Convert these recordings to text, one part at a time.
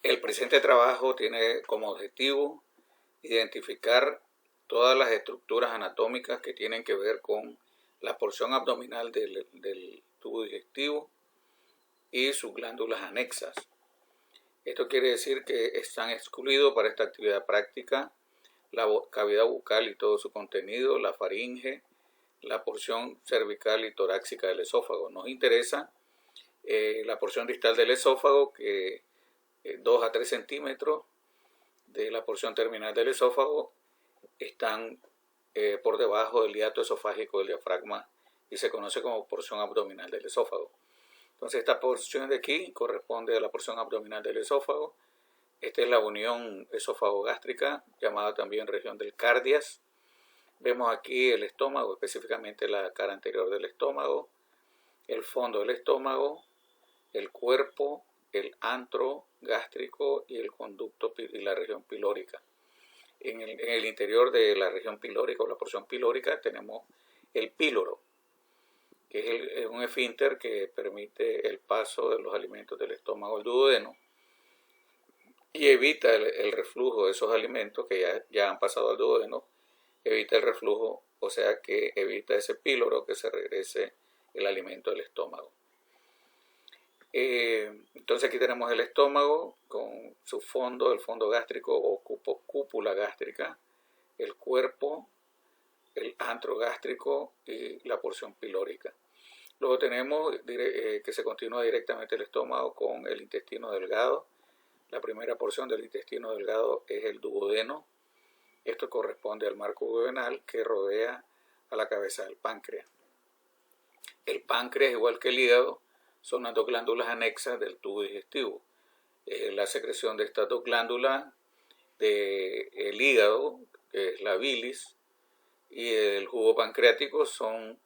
El presente trabajo tiene como objetivo identificar todas las estructuras anatómicas que tienen que ver con la porción abdominal del tubo digestivo y sus glándulas anexas. Esto quiere decir que están excluidos para esta actividad práctica la cavidad bucal y todo su contenido, la faringe, la porción cervical y torácica del esófago. Nos interesa la porción distal del esófago, que 2 a 3 centímetros de la porción terminal del esófago están por debajo del hiato esofágico del diafragma y se conoce como porción abdominal del esófago. Entonces esta porción de aquí corresponde a la porción abdominal del esófago. Esta es la unión esófago-gástrica, llamada también región del cardias. Vemos aquí el estómago, específicamente la cara anterior del estómago, el fondo del estómago, el cuerpo, el antro gástrico y el conducto y la región pilórica. En el interior de la región pilórica o la porción pilórica tenemos el píloro, que es un esfínter que permite el paso de los alimentos del estómago al duodeno y evita el reflujo de esos alimentos que ya han pasado al duodeno, evita el reflujo, o sea que evita ese píloro que se regrese el alimento del estómago. Entonces aquí tenemos el estómago con su fondo, el fondo gástrico o cúpula gástrica, el cuerpo, el antro gástrico y la porción pilórica. Luego tenemos que se continúa directamente el estómago con el intestino delgado. La primera porción del intestino delgado es el duodeno. Esto corresponde al marco duodenal que rodea a la cabeza del páncreas. El páncreas, igual que el hígado, son las dos glándulas anexas del tubo digestivo. La secreción de estas dos glándulas del hígado, que es la bilis, y el jugo pancreático son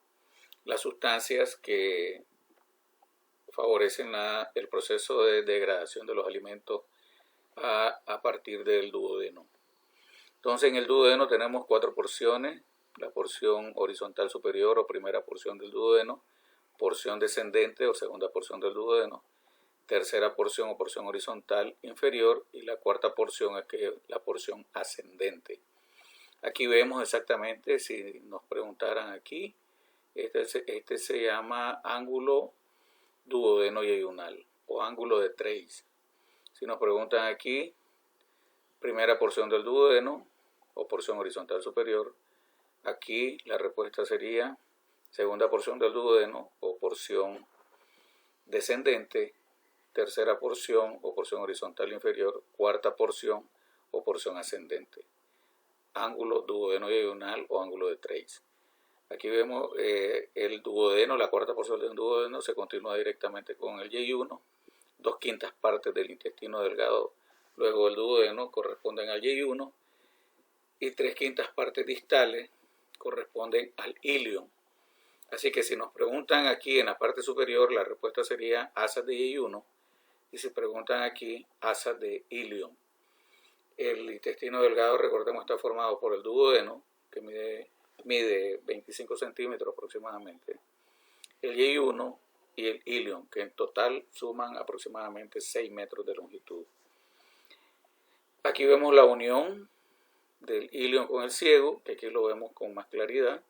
las sustancias que favorecen el proceso de degradación de los alimentos a partir del duodeno. Entonces en el duodeno tenemos 4 porciones: la porción horizontal superior o primera porción del duodeno, porción descendente o segunda porción del duodeno, tercera porción o porción horizontal inferior, y la cuarta porción es que es la porción ascendente. Aquí vemos exactamente, si nos preguntaran aquí, este se llama ángulo duodeno-yeyunal o ángulo de Treis. Si nos preguntan aquí, primera porción del duodeno o porción horizontal superior, aquí la respuesta sería segunda porción del duodeno o porción descendente, tercera porción o porción horizontal inferior, cuarta porción o porción ascendente. Ángulo duodeno-yeyunal o ángulo de Treis. Aquí vemos el duodeno, la cuarta porción del duodeno se continúa directamente con el yeyuno, 2/5 partes del intestino delgado luego del duodeno corresponden al yeyuno y 3/5 partes distales corresponden al ilion. Así que si nos preguntan aquí en la parte superior, la respuesta sería asas de yeyuno, y si preguntan aquí, asas de ilion. El intestino delgado, recordemos, está formado por el duodeno, que mide 25 centímetros aproximadamente, el yeyuno y el ilion, que en total suman aproximadamente 6 metros de longitud. Aquí vemos la unión del ilion con el ciego, que aquí lo vemos con más claridad.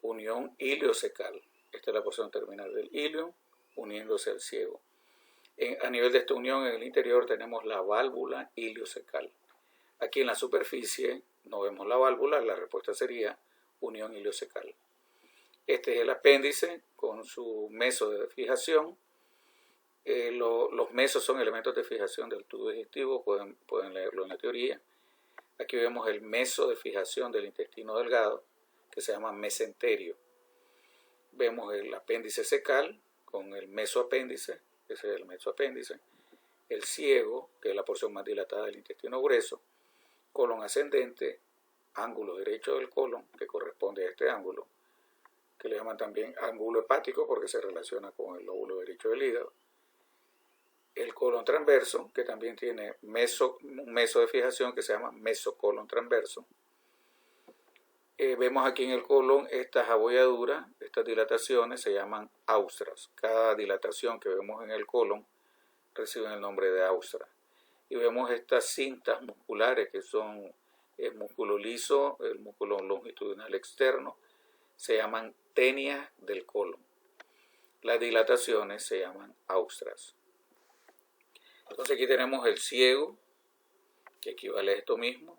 Unión iliocecal. Esta es la porción terminal del ilion uniéndose al ciego. A nivel de esta unión en el interior tenemos la válvula iliocecal. Aquí en la superficie no vemos la válvula, la respuesta sería unión iliocecal. Este es el apéndice con su meso de fijación. Los mesos son elementos de fijación del tubo digestivo, pueden leerlo en la teoría. Aquí vemos el meso de fijación del intestino delgado, que se llama mesenterio. Vemos el apéndice cecal con el mesoapéndice, ese es el mesoapéndice, el ciego, que es la porción más dilatada del intestino grueso, colon ascendente, ángulo derecho del colon, que corresponde a este ángulo, que le llaman también ángulo hepático porque se relaciona con el lóbulo derecho del hígado, el colon transverso, que también tiene un meso de fijación que se llama mesocolon transverso. Vemos aquí en el colon estas abolladuras, estas dilataciones se llaman austras. Cada dilatación que vemos en el colon recibe el nombre de austra. y vemos estas cintas musculares que son el músculo liso, el músculo longitudinal externo, se llaman tenias del colon. Las dilataciones se llaman austras. Entonces aquí tenemos el ciego, que equivale a esto mismo,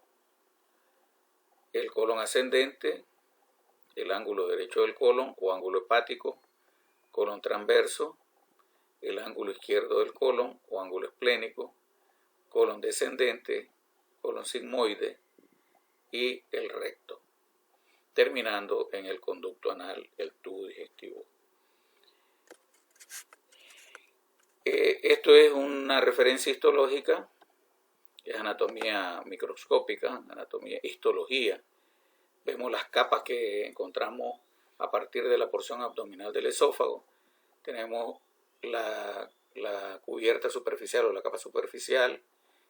el colon ascendente, el ángulo derecho del colon o ángulo hepático, colon transverso, el ángulo izquierdo del colon o ángulo esplénico, colon descendente, colon sigmoide y el recto, terminando en el conducto anal, el tubo digestivo. Esto es una referencia histológica, es anatomía microscópica, anatomía, histología. Vemos las capas que encontramos a partir de la porción abdominal del esófago. Tenemos la cubierta superficial o la capa superficial,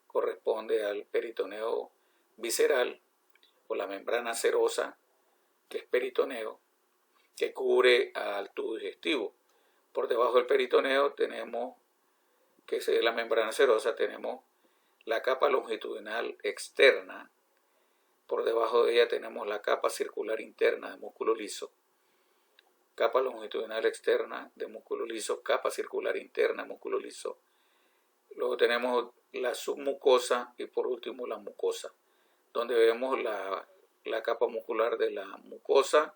corresponde al peritoneo visceral o la membrana serosa, que es peritoneo, que cubre al tubo digestivo. Por debajo del peritoneo tenemos, que es la membrana serosa, tenemos la capa longitudinal externa. Por debajo de ella tenemos la capa circular interna de músculo liso. Capa longitudinal externa de músculo liso, capa circular interna de músculo liso. Luego tenemos la submucosa y por último la mucosa, donde vemos la capa muscular de la mucosa,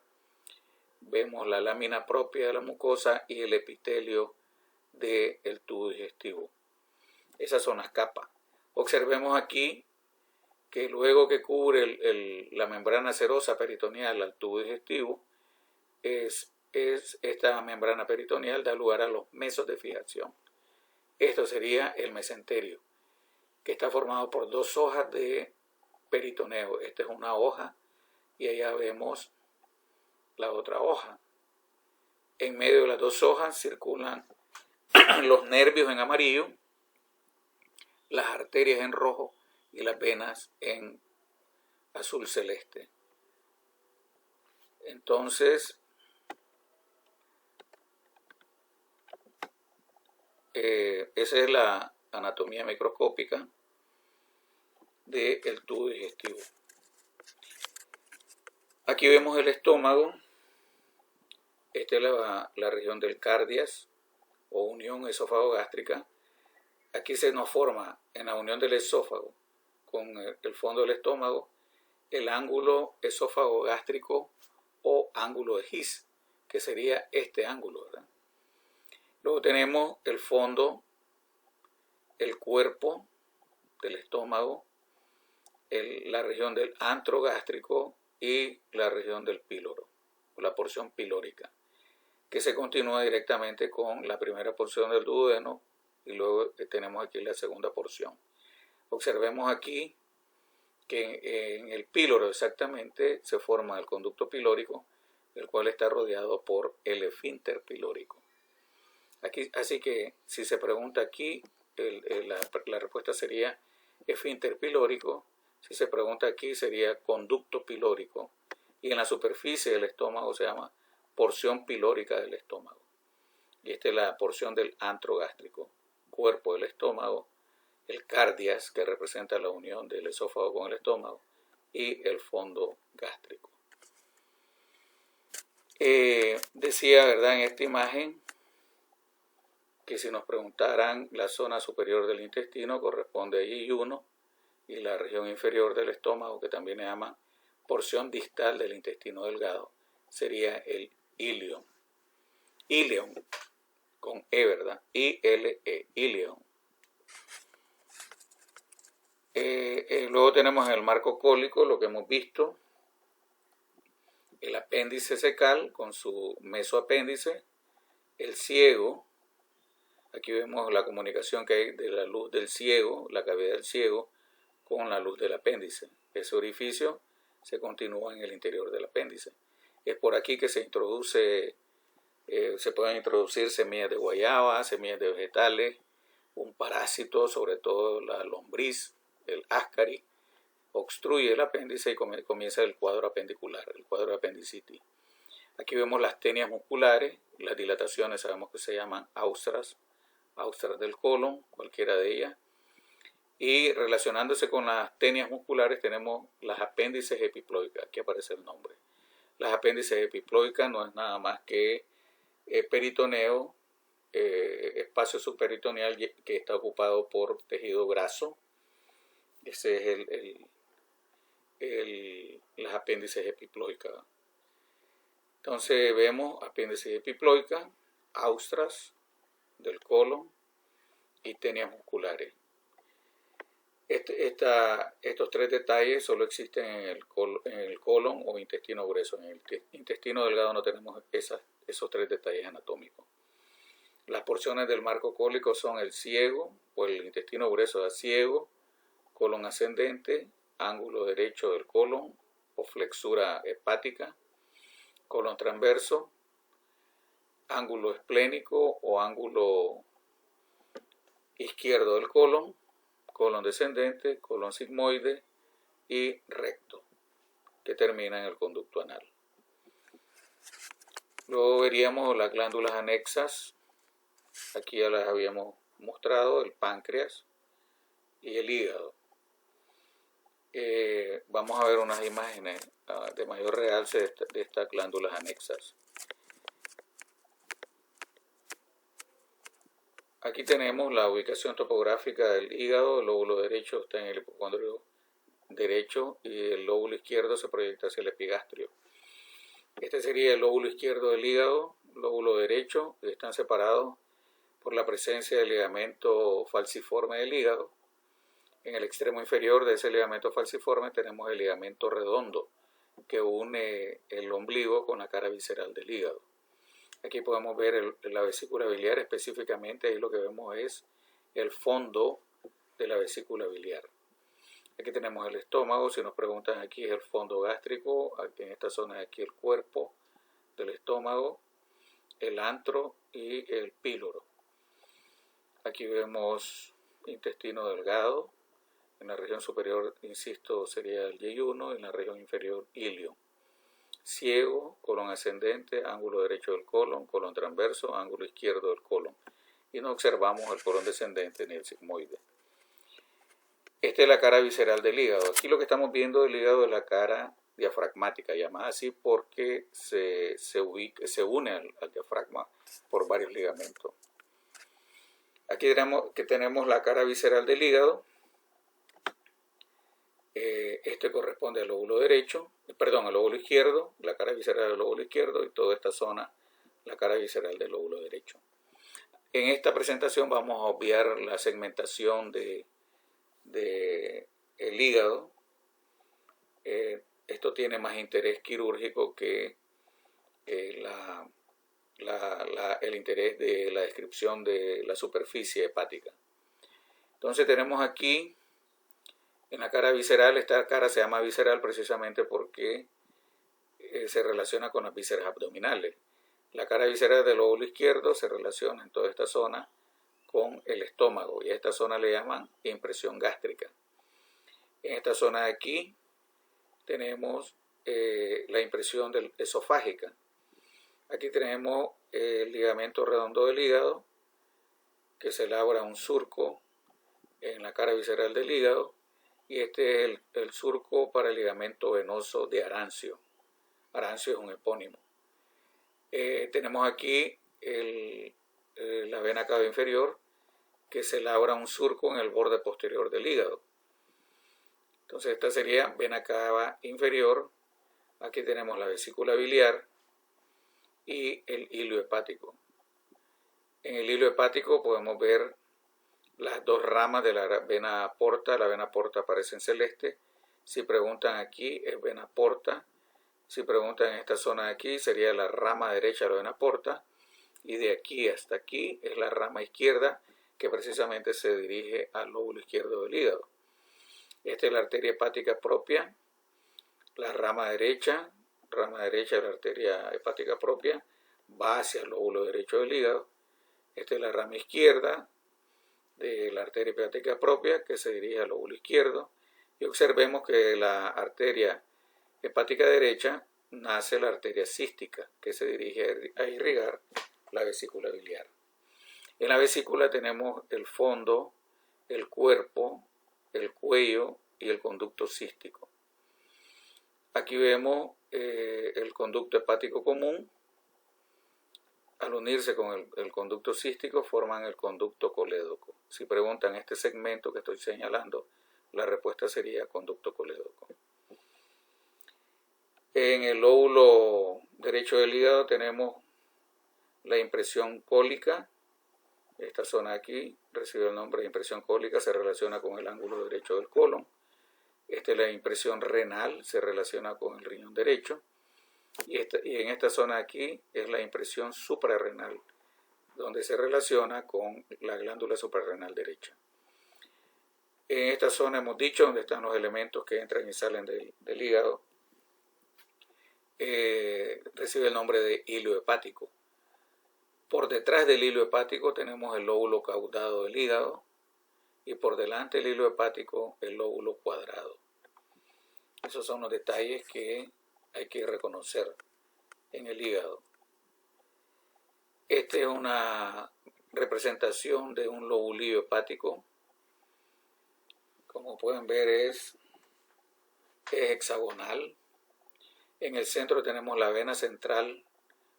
vemos la lámina propia de la mucosa y el epitelio del tubo digestivo. Esas son las capas. Observemos aquí que luego que cubre la membrana serosa peritoneal al tubo digestivo, esta membrana peritoneal da lugar a los mesos de fijación. Esto sería el mesenterio, que está formado por dos hojas de peritoneo. Esta es una hoja y allá vemos la otra hoja. En medio de las dos hojas circulan los nervios en amarillo, las arterias en rojo y las venas en azul celeste. Entonces, esa es la anatomía microscópica del tubo digestivo. Aquí vemos el estómago. Esta es la región del cardias o unión esófago-gástrica. Aquí se nos forma en la unión del esófago con el fondo del estómago el ángulo esófago-gástrico o ángulo de His, que sería este ángulo, ¿verdad? Luego tenemos el fondo, el cuerpo del estómago, la región del antro gástrico y la región del píloro, o la porción pilórica, que se continúa directamente con la primera porción del duodeno y luego tenemos aquí la segunda porción. Observemos aquí que en el píloro exactamente se forma el conducto pilórico, el cual está rodeado por el esfínter pilórico. Aquí, así que si se pregunta aquí, la respuesta sería esfínter pilórico. Si se pregunta aquí sería conducto pilórico. Y en la superficie del estómago se llama porción pilórica del estómago. Y esta es la porción del antro gástrico, cuerpo del estómago, el cardias, que representa la unión del esófago con el estómago, y el fondo gástrico. Decía, ¿verdad?, en esta imagen que si nos preguntaran la zona superior del intestino corresponde a I1 y la región inferior del estómago, que también se llama porción distal del intestino delgado, sería el ileón. Ileón con E, ¿verdad? I-L-E, ileón. Luego tenemos en el marco cólico lo que hemos visto, el apéndice cecal con su mesoapéndice, el ciego. Aquí vemos la comunicación que hay de la luz del ciego, la cavidad del ciego, con la luz del apéndice. Ese orificio se continúa en el interior del apéndice. Es por aquí que se pueden introducir semillas de guayaba, semillas de vegetales, un parásito, sobre todo la lombriz, el ascaris, obstruye el apéndice y comienza el cuadro apendicular, el cuadro de apendicitis. Aquí vemos las tenias musculares, las dilataciones sabemos que se llaman austras del colon, cualquiera de ellas, Y relacionándose con las tenias musculares tenemos las apéndices epiploicas, aquí aparece el nombre. Las apéndices epiploicas no es nada más que peritoneo, espacio subperitoneal que está ocupado por tejido graso. Ese es las apéndices epiploicas. Entonces vemos apéndices epiploicas, austras del colon y tenias musculares. Estos tres detalles solo existen en el colon o intestino grueso. En el intestino delgado no tenemos esos tres detalles anatómicos. Las porciones del marco cólico son el ciego, o el intestino grueso da ciego, colon ascendente, ángulo derecho del colon o flexura hepática, colon transverso, ángulo esplénico o ángulo izquierdo del colon, colon descendente, colon sigmoide y recto, que termina en el conducto anal. Luego veríamos las glándulas anexas, aquí ya las habíamos mostrado, el páncreas y el hígado. Vamos a ver unas imágenes de mayor realce de estas glándulas anexas. Aquí tenemos la ubicación topográfica del hígado. El lóbulo derecho está en el hipocondrio derecho y el lóbulo izquierdo se proyecta hacia el epigastrio. Este sería el lóbulo izquierdo del hígado, lóbulo derecho, que están separados por la presencia del ligamento falciforme del hígado. En el extremo inferior de ese ligamento falciforme tenemos el ligamento redondo que une el ombligo con la cara visceral del hígado. Aquí podemos ver la vesícula biliar específicamente, y lo que vemos es el fondo de la vesícula biliar. Aquí tenemos el estómago, si nos preguntan aquí es el fondo gástrico, aquí en esta zona de aquí el cuerpo del estómago, el antro y el píloro. Aquí vemos intestino delgado, en la región superior, insisto, sería el yeyuno, en la región inferior ilio. Ciego, colon ascendente, ángulo derecho del colon, colon transverso, ángulo izquierdo del colon. Y no observamos el colon descendente ni el sigmoide. Esta es la cara visceral del hígado. Aquí lo que estamos viendo del hígado es la cara diafragmática, llamada así porque se une al diafragma por varios ligamentos. Aquí tenemos la cara visceral del hígado. Este corresponde al lóbulo derecho, al lóbulo izquierdo, la cara visceral del lóbulo izquierdo, y toda esta zona, la cara visceral del lóbulo derecho. En esta presentación vamos a obviar la segmentación del hígado. Esto tiene más interés quirúrgico que el interés de la descripción de la superficie hepática. Entonces tenemos aquí en la cara visceral, esta cara se llama visceral precisamente porque se relaciona con las vísceras abdominales. La cara visceral del lóbulo izquierdo se relaciona en toda esta zona con el estómago, y a esta zona le llaman impresión gástrica. En esta zona de aquí tenemos la impresión esofágica. Aquí tenemos el ligamento redondo del hígado, que se labra un surco en la cara visceral del hígado, y este es el surco para el ligamento venoso de Arancio. Arancio es un epónimo. Tenemos aquí la vena cava inferior, que se labra un surco en el borde posterior del hígado. Entonces esta sería vena cava inferior. Aquí tenemos la vesícula biliar y el hilo hepático. En el hilo hepático podemos ver las dos ramas de la vena porta. La vena porta aparece en celeste. Si preguntan aquí es vena porta. Si preguntan en esta zona de aquí sería la rama derecha de la vena porta. Y de aquí hasta aquí es la rama izquierda, que precisamente se dirige al lóbulo izquierdo del hígado. Esta es la arteria hepática propia. La rama derecha de la arteria hepática propia va hacia el lóbulo derecho del hígado. Esta es la rama izquierda de la arteria hepática propia, que se dirige al lóbulo izquierdo, y observemos que la arteria hepática derecha nace la arteria cística, que se dirige a irrigar la vesícula biliar. En la vesícula tenemos el fondo, el cuerpo cuello y el conducto cístico. Aquí vemos el conducto hepático común. Al unirse con el conducto cístico forman el conducto colédoco. Si preguntan este segmento que estoy señalando, la respuesta sería conducto colédoco. En el lóbulo derecho del hígado tenemos la impresión cólica. Esta zona aquí recibe el nombre de impresión cólica, se relaciona con el ángulo derecho del colon. Esta es la impresión renal, se relaciona con el riñón derecho. Y en esta zona aquí es la impresión suprarrenal, donde se relaciona con la glándula suprarrenal derecha. En esta zona hemos dicho donde están los elementos que entran y salen del hígado. Recibe el nombre de hilo hepático. Por detrás del hilo hepático tenemos el lóbulo caudado del hígado y por delante del hilo hepático el lóbulo cuadrado. Esos son los detalles que hay que reconocer en el hígado. Esta es una representación de un lobulillo hepático. Como pueden ver es hexagonal. En el centro tenemos la vena central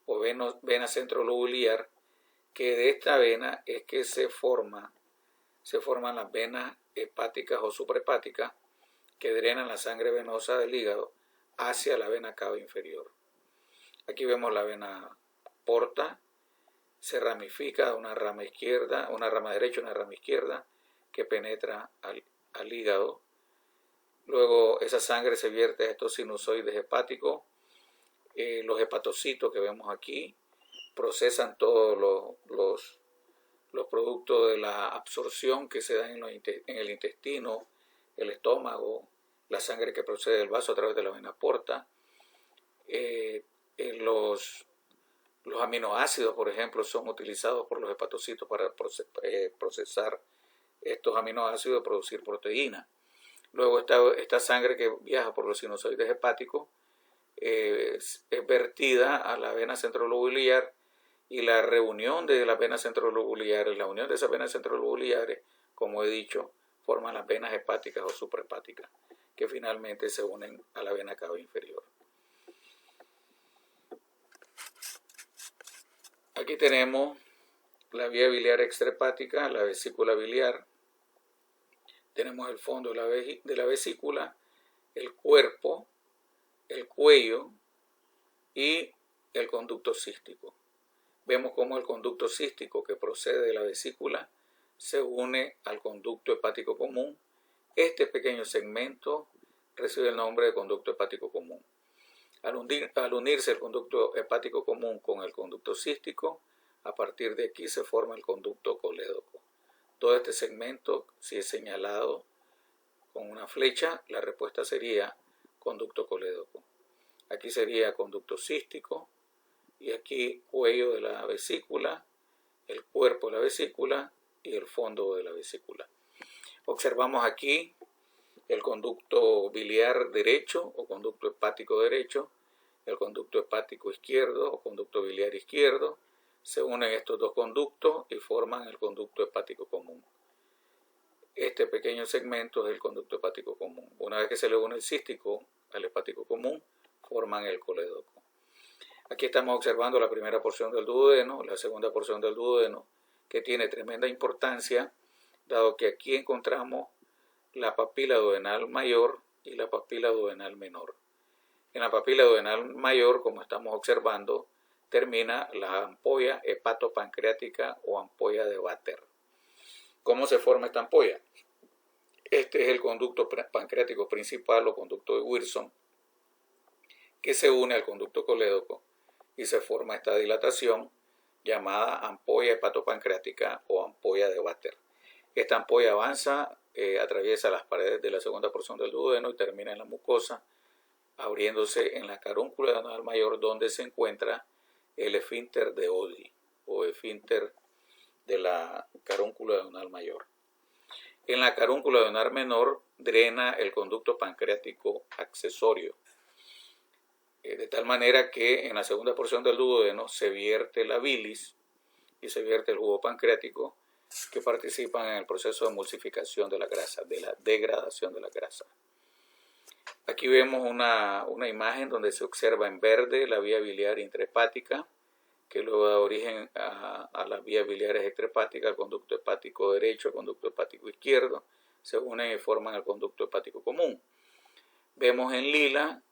o vena centrolobular, que de esta vena es que se forman las venas hepáticas o suprahepáticas que drenan la sangre venosa del hígado hacia la vena cava inferior. Aquí vemos la vena porta, se ramifica una rama izquierda, una rama derecha y una rama izquierda que penetra al hígado. Luego esa sangre se vierte a estos sinusoides hepáticos. Los hepatocitos que vemos aquí procesan todos los productos de la absorción que se dan en el intestino, el estómago, la sangre que procede del vaso a través de la vena porta. Los aminoácidos, por ejemplo, son utilizados por los hepatocitos para procesar estos aminoácidos y producir proteína. Luego esta sangre que viaja por los sinusoides hepáticos es vertida a la vena centrolobular y la reunión de las venas centrolobulares, la unión de esas venas centrolobulares, como he dicho, forman las venas hepáticas o suprahepáticas, que finalmente se unen a la vena cava inferior. Aquí tenemos la vía biliar extrahepática, la vesícula biliar. Tenemos el fondo de la vesícula, el cuerpo, el cuello y el conducto cístico. Vemos cómo el conducto cístico que procede de la vesícula se une al conducto hepático común. Este pequeño segmento recibe el nombre de conducto hepático común. Al unirse el conducto hepático común con el conducto cístico, a partir de aquí se forma el conducto colédoco. Todo este segmento, si es señalado con una flecha, la respuesta sería conducto colédoco. Aquí sería conducto cístico y aquí cuello de la vesícula, el cuerpo de la vesícula y el fondo de la vesícula. Observamos aquí el conducto biliar derecho o conducto hepático derecho, el conducto hepático izquierdo o conducto biliar izquierdo. Se unen estos dos conductos y forman el conducto hepático común. Este pequeño segmento es el conducto hepático común. Una vez que se le une el cístico al hepático común, forman el colédoco. Aquí estamos observando la primera porción del duodeno, la segunda porción del duodeno, que tiene tremenda importancia, dado que aquí encontramos la papila duodenal mayor y la papila duodenal menor. En la papila duodenal mayor, como estamos observando, termina la ampolla hepatopancreática o ampolla de Vater. ¿Cómo se forma esta ampolla? Este es el conducto pancreático principal o conducto de Wilson, que se une al conducto colédoco y se forma esta dilatación llamada ampolla hepatopancreática o ampolla de Vater. Esta ampolla avanza, atraviesa las paredes de la segunda porción del duodeno y termina en la mucosa, abriéndose en la carúncula duodenal mayor, donde se encuentra el esfínter de Oddi o esfínter de la carúncula duodenal mayor. En la carúncula duodenal menor drena el conducto pancreático accesorio, de tal manera que en la segunda porción del duodeno se vierte la bilis y se vierte el jugo pancreático que participan en el proceso de emulsificación de la grasa, de la degradación de la grasa. Aquí vemos una imagen donde se observa en verde la vía biliar intrahepática, que luego da origen a las vías biliares extrahepáticas, el conducto hepático derecho, el conducto hepático izquierdo, se unen y forman el conducto hepático común. Vemos en lila,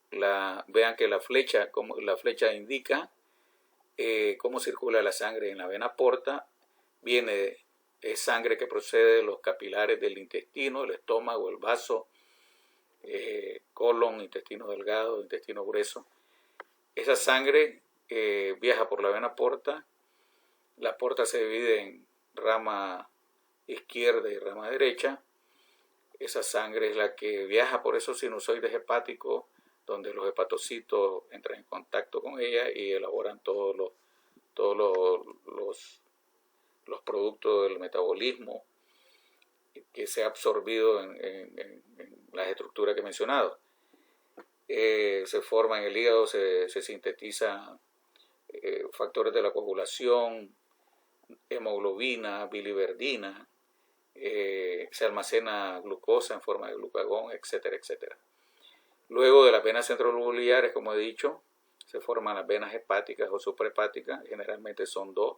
vean que la flecha indica cómo circula la sangre en la vena porta. Es sangre que procede de los capilares del intestino, el estómago, el vaso, colon, intestino delgado, intestino grueso. Esa sangre viaja por la vena porta. La porta se divide en rama izquierda y rama derecha. Esa sangre es la que viaja por esos sinusoides hepáticos, donde los hepatocitos entran en contacto con ella y elaboran todos los productos del metabolismo que se ha absorbido en las estructuras que he mencionado. Se forma en el hígado, se sintetizan factores de la coagulación, hemoglobina, biliverdina, se almacena glucosa en forma de glucagón, etcétera, etcétera. Luego de las venas centrolobulares, como he dicho, se forman las venas hepáticas o suprahepáticas, generalmente son dos,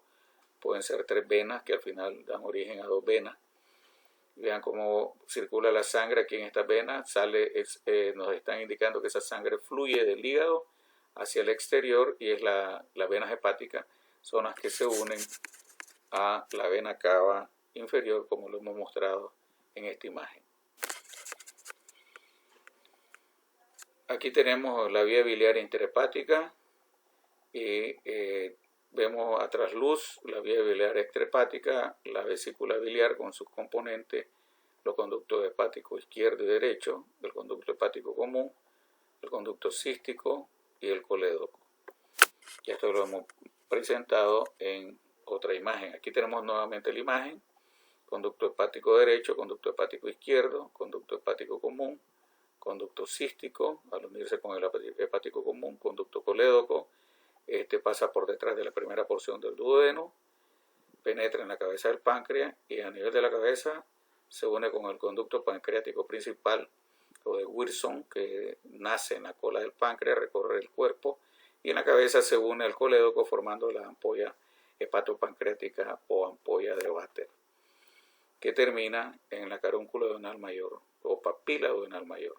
pueden ser 3 venas que al final dan origen a 2 venas. Vean cómo circula la sangre aquí en estas venas, nos están indicando que esa sangre fluye del hígado hacia el exterior y es las venas hepáticas, son las que se unen a la vena cava inferior, como lo hemos mostrado en esta imagen. Aquí tenemos la vía biliar interhepática y vemos a trasluz la vía biliar extrahepática, la vesícula biliar con sus componentes, los conductos hepáticos izquierdo y derecho, el conducto hepático común, el conducto cístico y el colédoco. Y esto lo hemos presentado en otra imagen. Aquí tenemos nuevamente la imagen: conducto hepático derecho, conducto hepático izquierdo, conducto hepático común, conducto cístico, al unirse con el hepático común, conducto colédoco. Este pasa por detrás de la primera porción del duodeno, penetra en la cabeza del páncreas y a nivel de la cabeza se une con el conducto pancreático principal o de Wilson, que nace en la cola del páncreas, recorre el cuerpo y en la cabeza se une al colédoco formando la ampolla hepatopancreática o ampolla de Vater, que termina en la carúncula duodenal mayor o papila duodenal mayor.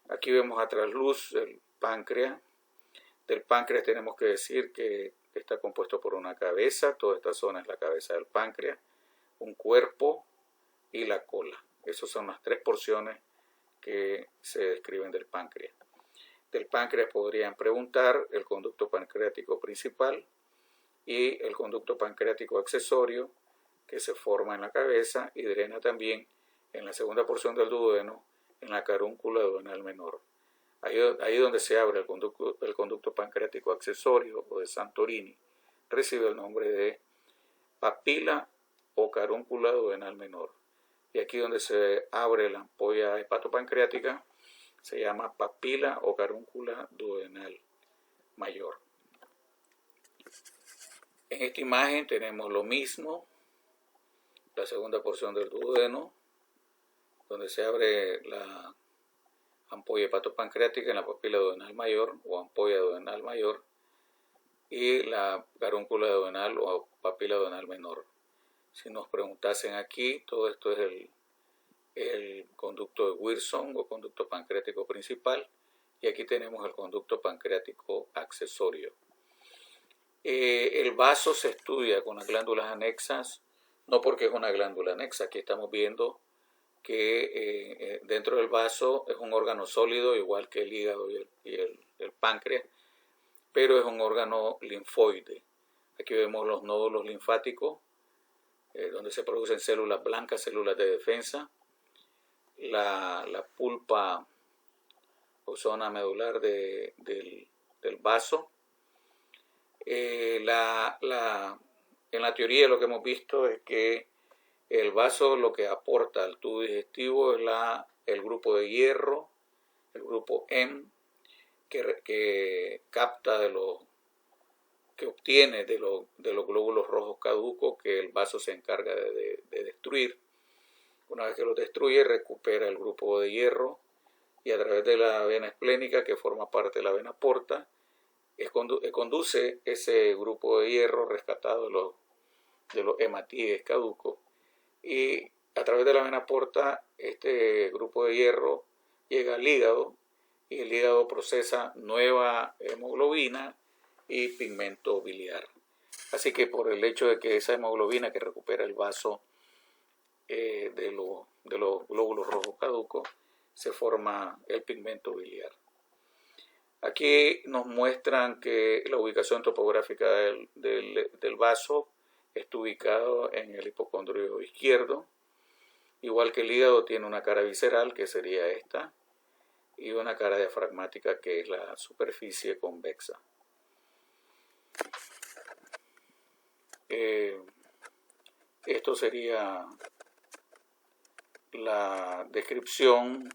Aquí vemos a trasluz el páncreas. Del páncreas tenemos que decir que está compuesto por una cabeza, toda esta zona es la cabeza del páncreas, un cuerpo y la cola. Esas son las 3 porciones que se describen del páncreas. Del páncreas podrían preguntar el conducto pancreático principal y el conducto pancreático accesorio, que se forma en la cabeza y drena también en la segunda porción del duodeno, en la carúncula duodenal menor. Ahí donde se abre el conducto pancreático accesorio o de Santorini, recibe el nombre de papila o carúncula duodenal menor. Y aquí donde se abre la ampolla hepatopancreática se llama papila o carúncula duodenal mayor. En esta imagen tenemos lo mismo, la segunda porción del duodeno, donde se abre la ampolla hepatopancreática en la papila duodenal mayor o ampolla duodenal mayor y la carúncula duodenal o papila duodenal menor. Si nos preguntasen aquí, todo esto es el conducto de Wilson o conducto pancreático principal y aquí tenemos el conducto pancreático accesorio. El vaso se estudia con las glándulas anexas, no porque es una glándula anexa, aquí estamos viendo que dentro del vaso es un órgano sólido, igual que el hígado y el páncreas, pero es un órgano linfoide. Aquí vemos los nódulos linfáticos, donde se producen células blancas, células de defensa, la pulpa o zona medular del vaso. En la teoría lo que hemos visto es que el vaso lo que aporta al tubo digestivo es el grupo de hierro, el grupo M, que capta de los que obtiene de los glóbulos rojos caducos que el vaso se encarga de destruir. Una vez que lo destruye, recupera el grupo de hierro y a través de la vena esplénica, que forma parte de la vena porta, conduce ese grupo de hierro rescatado de los hematíes caducos, y a través de la vena porta este grupo de hierro llega al hígado y el hígado procesa nueva hemoglobina y pigmento biliar. Así que por el hecho de que esa hemoglobina que recupera el vaso de los glóbulos rojos caducos, se forma el pigmento biliar. Aquí nos muestran que la ubicación topográfica del vaso está ubicado en el hipocondrio izquierdo, igual que el hígado tiene una cara visceral, que sería esta, y una cara diafragmática, que es la superficie convexa. Esto sería la descripción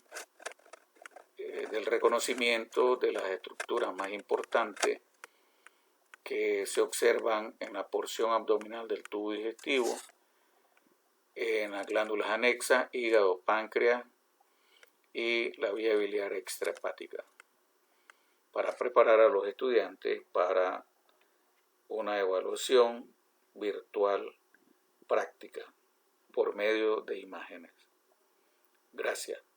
del reconocimiento de las estructuras más importantes que se observan en la porción abdominal del tubo digestivo, en las glándulas anexas, hígado, páncreas y la vía biliar extrahepática, para preparar a los estudiantes para una evaluación virtual práctica por medio de imágenes. Gracias.